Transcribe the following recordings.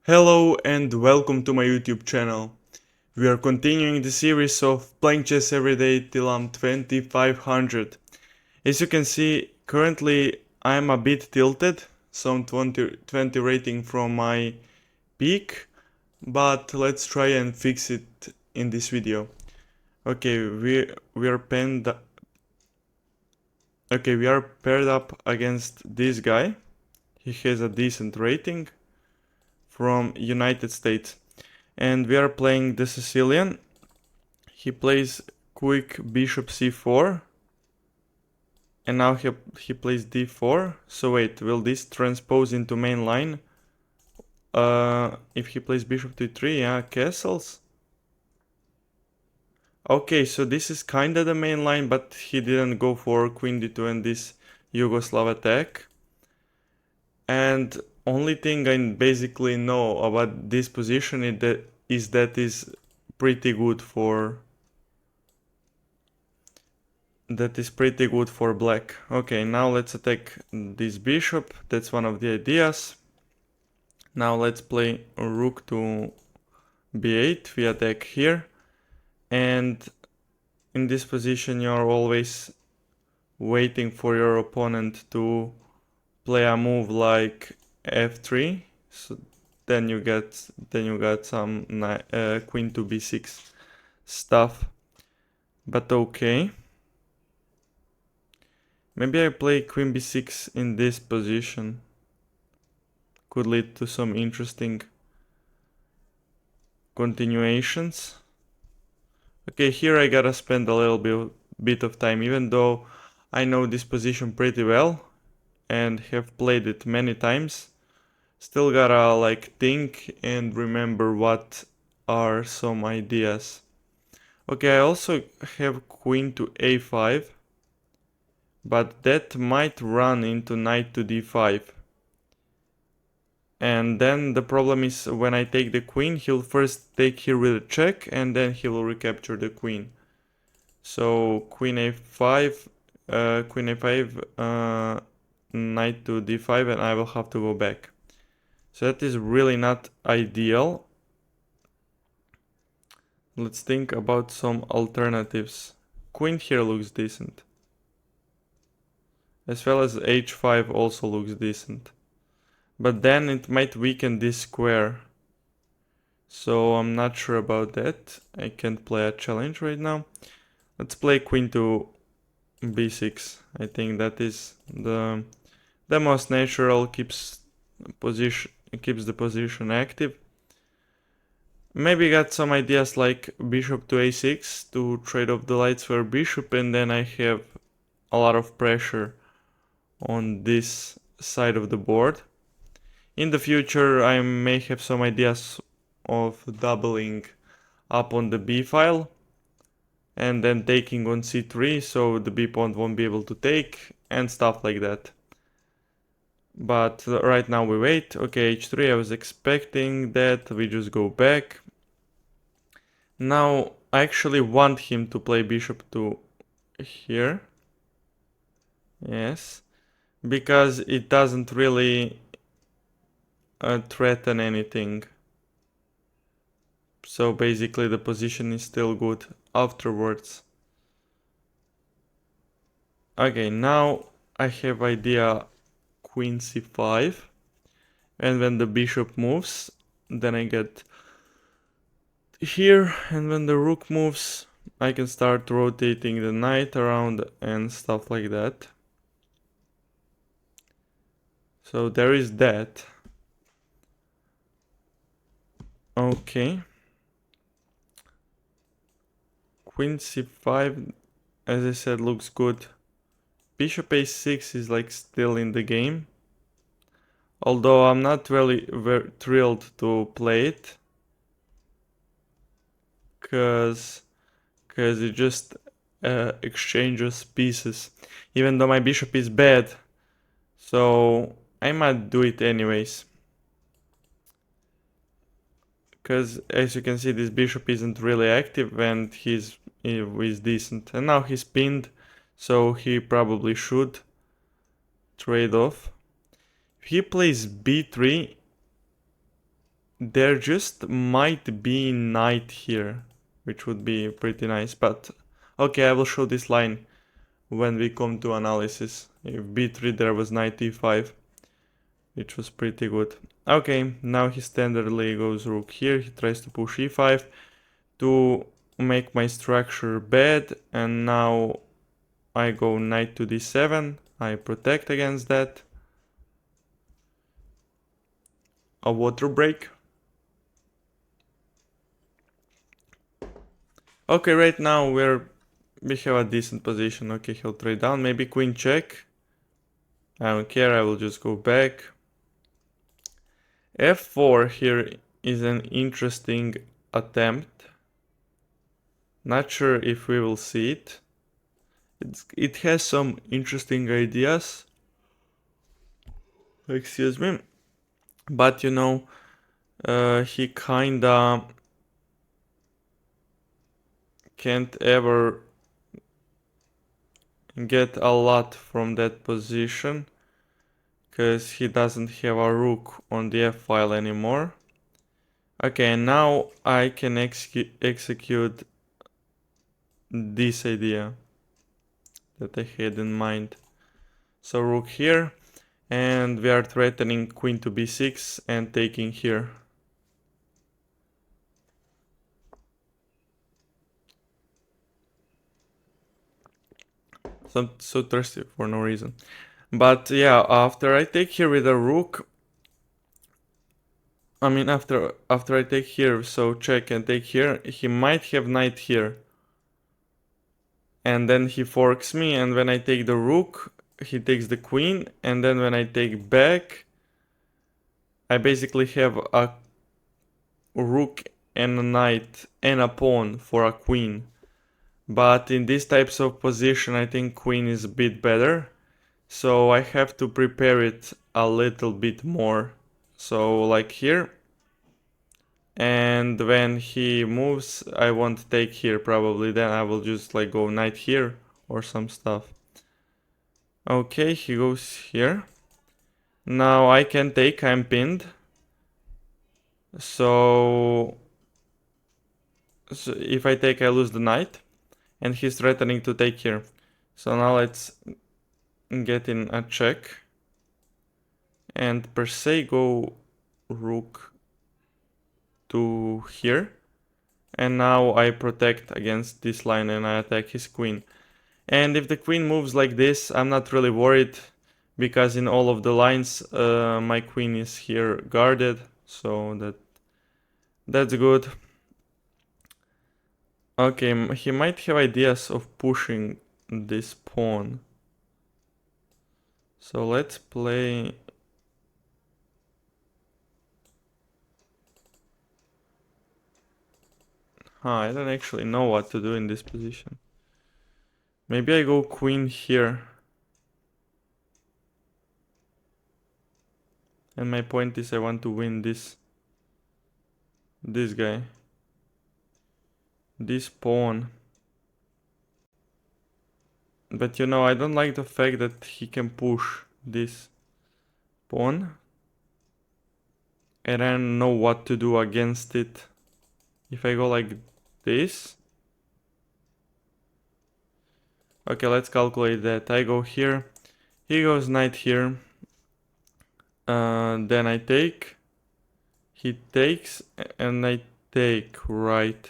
Hello and welcome to my YouTube channel. We are continuing the series of playing chess every day till I'm 2500. As you can see, currently I'm a bit tilted, some 20 rating from my peak, but let's try and fix it in this video. Okay, we are paired up against this guy. He has a decent rating from United States. And we are playing the Sicilian. He plays quick bishop c4. And now he plays d4. So wait, will this transpose into main line? If he plays bishop d3, yeah, castles. Okay, so this is kinda the main line, but he didn't go for queen d2 and this Yugoslav attack. And only thing I basically know about this position is that is pretty good for black. Okay, now let's attack this bishop. That's one of the ideas. Now let's play rook to b8. We attack here. And in this position you are always waiting for your opponent to play a move like f3. So then you get some queen to b6 stuff. But okay. Maybe I play queen b6 in this position. Could lead to some interesting continuations. Okay, here I gotta spend a little bit of time, even though I know this position pretty well and have played it many times. Still gotta like think and remember what are some ideas. Okay, I also have queen to a5. But that might run into knight to d5. And then the problem is when I take the queen, he'll first take here with a check and then he will recapture the queen. So queen a5, knight to d5, and I will have to go back. So that is really not ideal. Let's think about some alternatives. Queen here looks decent. As well as h5 also looks decent. But then it might weaken this square. So I'm not sure about that. I can't play a challenge right now. Let's play queen to b6. I think that is the most natural, keeps the position active. Maybe got some ideas like bishop to a6 to trade off the lights for bishop, and then I have a lot of pressure on this side of the board. In the future I may have some ideas of doubling up on the b file and then taking on c3 so the b pawn won't be able to take and stuff like that. But right now we wait. Okay, h3, I was expecting that. We just go back. Now I actually want him to play bishop to here. Yes, because it doesn't really threaten anything. So basically the position is still good afterwards. Okay, now I have idea queen c5, and when the bishop moves, then I get here, and when the rook moves, I can start rotating the knight around and stuff like that. So there is that. Okay. Queen c5, as I said, looks good. Bishop a6 is like still in the game. Although I'm not really very thrilled to play it. Cause it just exchanges pieces. Even though my bishop is bad. So I might do it anyways. Because as you can see, this bishop isn't really active and he's decent. And now he's pinned, so he probably should trade off. If he plays b3, there just might be knight here, which would be pretty nice, but okay, I will show this line when we come to analysis. If b3 there was knight e5, which was pretty good. Okay, now he standardly goes rook here, he tries to push e5 to make my structure bad, and now I go knight to d7, I protect against that. A water break. Okay, right now we have a decent position. Okay, he'll trade down, maybe queen check. I don't care, I will just go back. f4 here is an interesting attempt. Not sure if we will see it. It has some interesting ideas. Excuse me. But you know, he kinda can't ever get a lot from that position, because he doesn't have a rook on the f-file anymore. Okay, now I can execute this idea that I had in mind. So rook here, and we are threatening queen to b6 and taking here. So thirsty for no reason. But yeah, after I take here with a rook, I mean after I take here, so check and take here, he might have knight here. And then he forks me, and when I take the rook, he takes the queen, and then when I take back, I basically have a rook and a knight and a pawn for a queen. But in these types of position, I think queen is a bit better. So I have to prepare it a little bit more. So like here. And when he moves, I won't take here probably. Then I will just like go knight here or some stuff. Okay, he goes here. Now I can take, I'm pinned. So if I take, I lose the knight. And he's threatening to take here. So now let's get in a check. And per se go rook to here. And now I protect against this line and I attack his queen. And if the queen moves like this, I'm not really worried, because in all of the lines my queen is here guarded, so that's good. Okay, he might have ideas of pushing this pawn. So let's play... I don't actually know what to do in this position. Maybe I go queen here. And my point is I want to win this guy. This pawn. But you know, I don't like the fact that he can push this pawn. And I don't know what to do against it. If I go like this. Okay, let's calculate that. I go here. He goes knight here. Then I take. He takes and I take, right.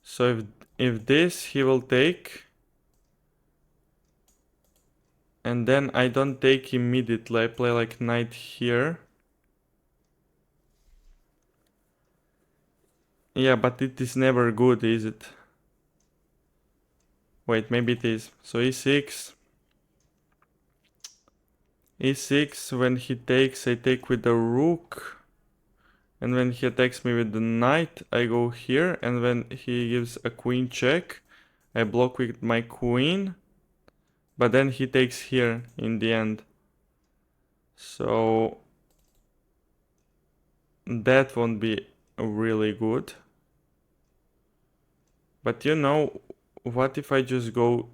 So if this, he will take. And then I don't take immediately. I play like knight here. Yeah, but it is never good, is it? Wait, maybe it is. So e6. e6, when he takes, I take with the rook. And when he attacks me with the knight, I go here. And when he gives a queen check, I block with my queen. But then he takes here in the end. So that won't be really good. But you know, what if I just go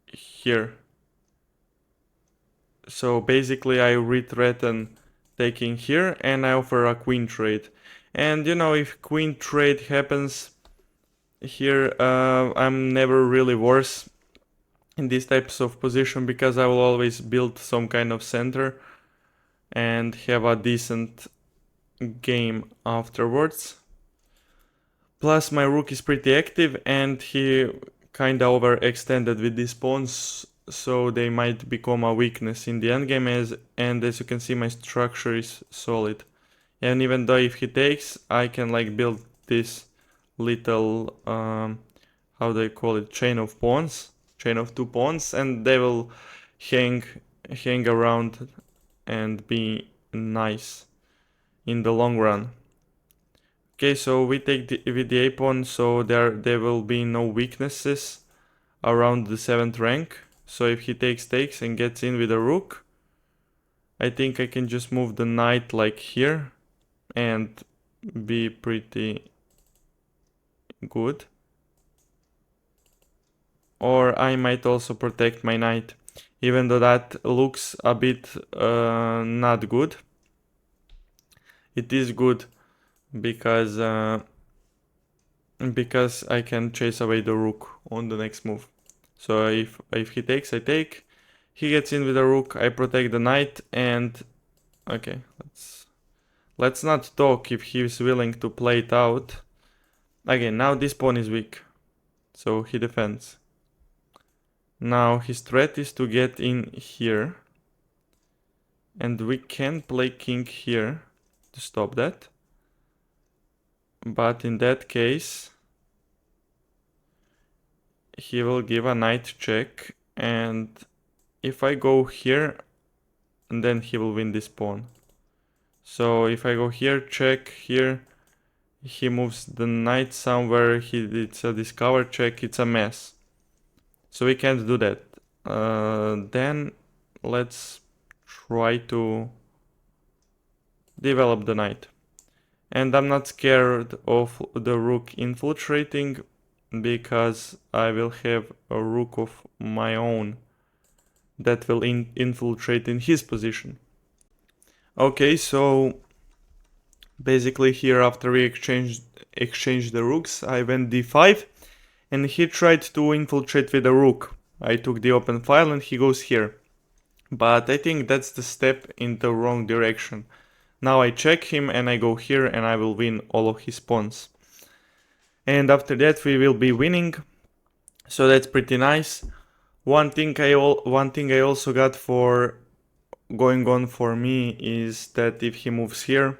here? So basically I re-threaten taking here, and I offer a queen trade. And you know, if queen trade happens here, I'm never really worse in these types of position because I will always build some kind of center and have a decent game afterwards. Plus my rook is pretty active and he kinda overextended with these pawns, so they might become a weakness in the endgame, and as you can see my structure is solid. And even though if he takes, I can like build this little, how do I call it, chain of pawns, chain of 2 pawns, and they will hang around and be nice in the long run. Okay, so we take with the a-pawn, so there will be no weaknesses around the 7th rank. So if he takes and gets in with a rook, I think I can just move the knight like here and be pretty good. Or I might also protect my knight, even though that looks a bit not good. It is good because I can chase away the rook on the next move. So if he takes, I take. He gets in with a rook, I protect the knight, and okay, let's not talk if he's willing to play it out. Again, now this pawn is weak, so he defends. Now his threat is to get in here, and we can play king here to stop that. But in that case, he will give a knight check, and if I go here, then he will win this pawn. So if I go here, check here, he moves the knight somewhere, it's a discover check, it's a mess. So we can't do that. Then let's try to develop the knight. And I'm not scared of the rook infiltrating because I will have a rook of my own that will infiltrate in his position. Okay, so basically here after we exchanged the rooks, I went d5 and he tried to infiltrate with a rook. I took the open file and he goes here. But I think that's the step in the wrong direction. Now I check him and I go here and I will win all of his pawns. And after that we will be winning. So that's pretty nice. One thing I also got for going on for me is that if he moves here,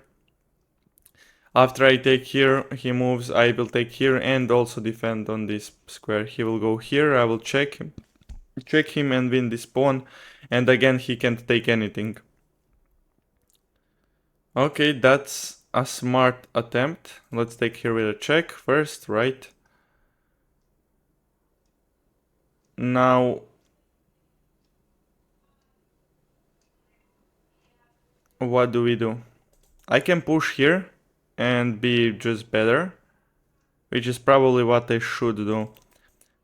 after I take here, he moves, I will take here and also defend on this square. He will go here, I will check him and win this pawn, and again he can't take anything. Okay, that's a smart attempt. Let's take here with a check first, right? Now, what do we do? I can push here and be just better, which is probably what I should do.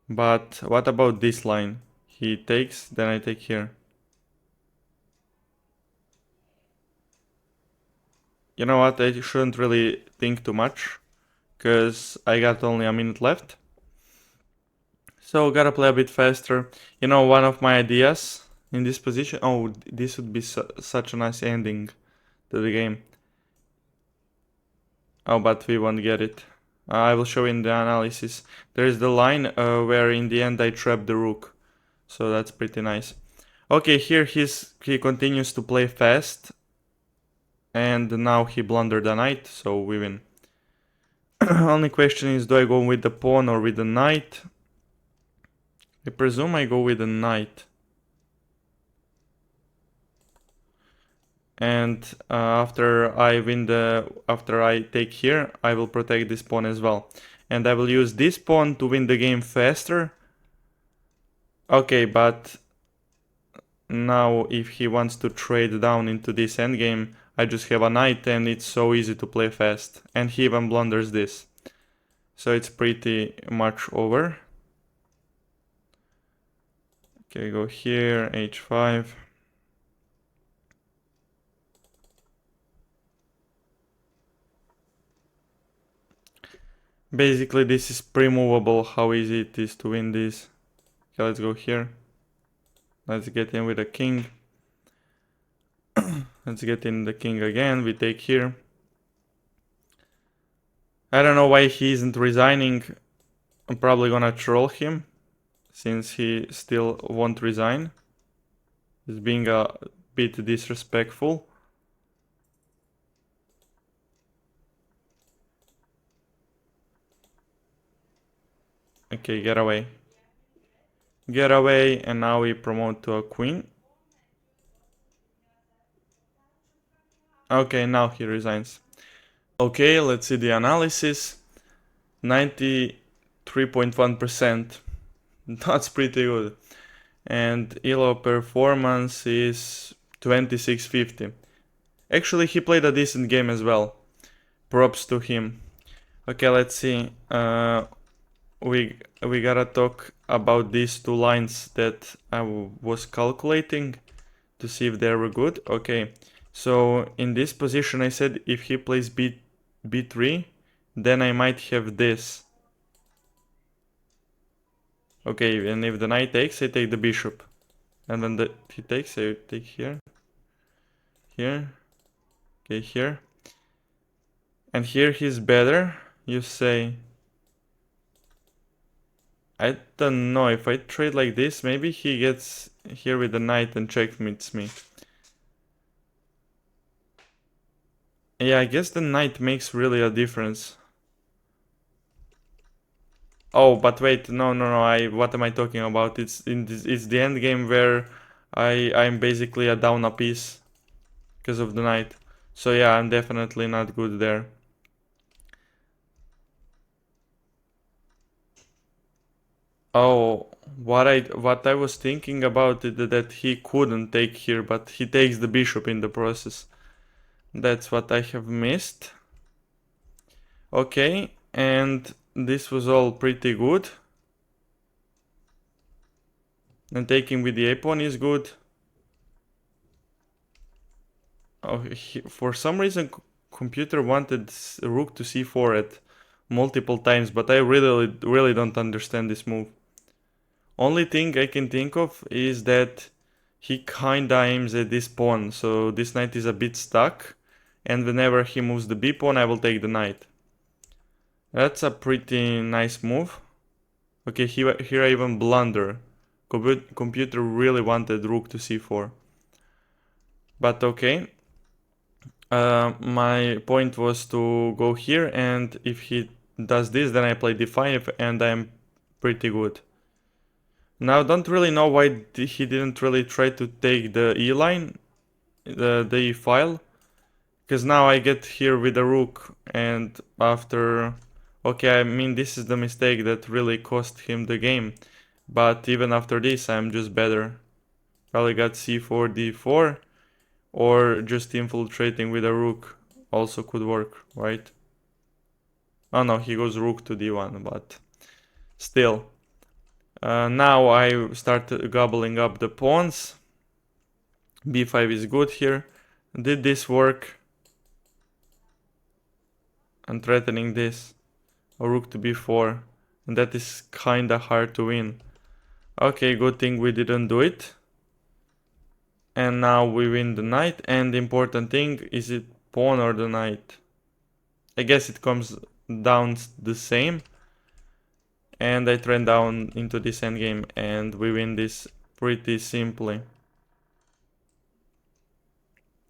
But what about this line? He takes, then I take here. You know what, I shouldn't really think too much, because I got only a minute left. So gotta play a bit faster. You know, one of my ideas in this position, oh, this would be such a nice ending to the game. Oh, but we won't get it. I will show in the analysis. There is the line where in the end I trap the rook. So that's pretty nice. Okay, here he continues to play fast. And now he blundered the knight, so we win. Only question is, do I go with the pawn or with the knight? I presume I go with the knight. And after I take here, I will protect this pawn as well. And I will use this pawn to win the game faster. Okay, but now if he wants to trade down into this endgame, I just have a knight and it's so easy to play fast. And he even blunders this. So it's pretty much over. Okay, go here, h5. Basically, this is pre-movable, how easy it is to win this. Okay, let's go here. Let's get in with a king. Let's get in the king again. We take here. I don't know why he isn't resigning. I'm probably gonna troll him, since he still won't resign. He's being a bit disrespectful. Okay, get away. Get away, and now we promote to a queen. Okay, now he resigns. Okay, let's see the analysis. 93.1%. That's pretty good. And ELO performance is 2650. Actually, he played a decent game as well. Props to him. Okay, let's see. We gotta talk about these two lines that I was calculating to see if they were good. Okay, so in this position I said if he plays b3, then I might have this. Okay, and if the knight takes, I take the bishop. And then he takes, I take here. Here. Okay, here. And here he's better, you say. I don't know, if I trade like this, maybe he gets here with the knight and checkmates me. Yeah, I guess the knight makes really a difference. Oh, but wait, no, what am I talking about? It's the end game where I'm basically a down a piece because of the knight. So yeah, I'm definitely not good there. Oh, what I was thinking about it that he couldn't take here, but he takes the bishop in the process. That's what I have missed. Okay, and this was all pretty good. And taking with the a pawn is good. Oh, for some reason computer wanted rook to c4 at multiple times, but I really don't understand this move. Only thing I can think of is that he kinda aims at this pawn, so this knight is a bit stuck, and whenever he moves the b pawn I will take the knight. That's a pretty nice move. Okay, here I even blunder. Computer really wanted rook to c4. But okay. My point was to go here, and if he does this, then I play d5 and I'm pretty good. Now, don't really know why he didn't really try to take the e line, the e file, because now I get here with the rook, and after... Okay, I mean, this is the mistake that really cost him the game, but even after this, I'm just better. Probably got c4, d4, or just infiltrating with a rook also could work, right? Oh no, he goes rook to d1, but still. Now I start gobbling up the pawns. b5 is good here. Did this work? I'm threatening this. Or rook to b4. And that is kinda hard to win. Okay, good thing we didn't do it. And now we win the knight. And the important thing, is it pawn or the knight? I guess it comes down the same. And I trend down into this endgame and we win this pretty simply.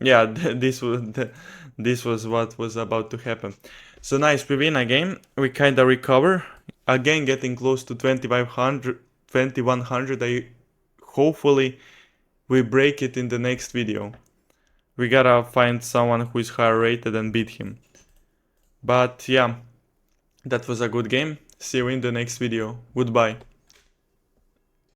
Yeah, this was what was about to happen. So nice, we win a game, we kinda recover. Again, getting close to 2500, 2100. Hopefully we break it in the next video. We gotta find someone who is higher rated and beat him. But yeah, that was a good game. See you in the next video. Goodbye.